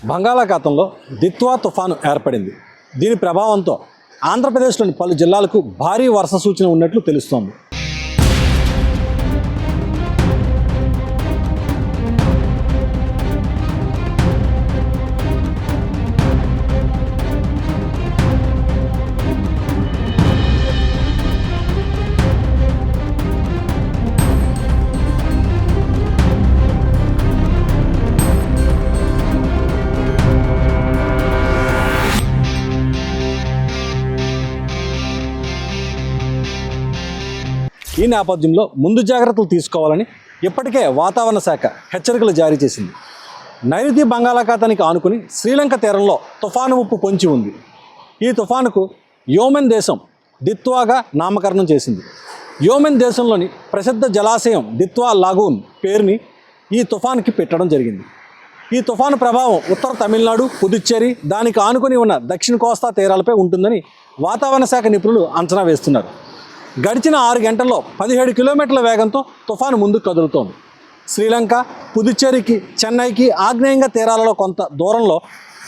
బంగాళాఖాతంలో దిత్వా తుఫాను ఏర్పడింది. దీని ప్రభావంతో ఆంధ్రప్రదేశ్లోని పలు జిల్లాలకు భారీ వర్ష సూచన ఉన్నట్లు తెలుస్తోంది. ఈ నేపథ్యంలో ముందు జాగ్రత్తలు తీసుకోవాలని ఇప్పటికే వాతావరణ శాఖ హెచ్చరికలు జారీ చేసింది. నైరుతి బంగాళాఖాతానికి ఆనుకుని శ్రీలంక తీరంలో తుఫాను ముప్పు పొంచి ఉంది. ఈ తుఫానుకు యోమెన్ దేశం దిత్వాగా నామకరణం చేసింది. యోమెన్ దేశంలోని ప్రసిద్ధ జలాశయం దిత్వా లాగూన్ పేరుని ఈ తుఫానుకి పెట్టడం జరిగింది. ఈ తుఫాను ప్రభావం ఉత్తర తమిళనాడు, పుదుచ్చేరి, దానికి ఆనుకుని ఉన్న దక్షిణ కోస్తా తీరాలపై ఉంటుందని వాతావరణ శాఖ నిపుణులు అంచనా వేస్తున్నారు. గడిచిన 6 గంటల్లో 17 కిలోమీటర్ల వేగంతో తుఫాను ముందుకు కదులుతోంది. శ్రీలంక, పుదుచ్చేరికి, చెన్నైకి ఆగ్నేయంగా తీరాలలో కొంత దూరంలో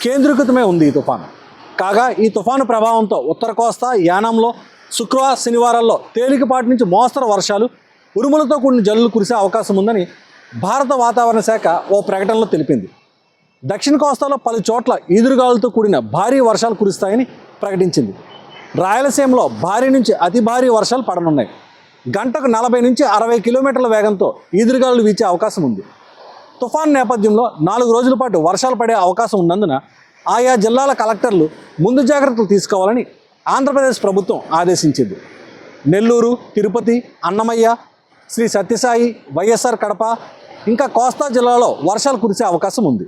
కేంద్రీకృతమై ఉంది ఈ తుఫాను. కాగా ఈ తుఫాను ప్రభావంతో ఉత్తర కోస్తా, యానంలో శుక్రవారం, శనివారాల్లో తేలికపాటి నుంచి మోస్తరు వర్షాలు, ఉరుములతో కూడిన జల్లులు కురిసే అవకాశం ఉందని భారత వాతావరణ శాఖ ఓ ప్రకటనలో తెలిపింది. దక్షిణ కోస్తాలో పలు చోట్ల ఈదురుగాలులతో కూడిన భారీ వర్షాలు కురుస్తాయని ప్రకటించింది. రాయలసీమలో భారీ నుంచి అతి భారీ వర్షాలు పడనున్నాయి. గంటకు 40 నుంచి 60 కిలోమీటర్ల వేగంతో ఈదురుగాలులు వీచే అవకాశం ఉంది. తుఫాన్ నేపథ్యంలో 4 రోజుల పాటు వర్షాలు పడే అవకాశం ఉన్నందున ఆయా జిల్లాల కలెక్టర్లు ముందు జాగ్రత్తలు తీసుకోవాలని ఆంధ్రప్రదేశ్ ప్రభుత్వం ఆదేశించింది. నెల్లూరు, తిరుపతి, అన్నమయ్య, శ్రీ సత్యసాయి, వైఎస్ఆర్ కడప ఇంకా కోస్తా జిల్లాలో వర్షాలు కురిసే అవకాశం ఉంది.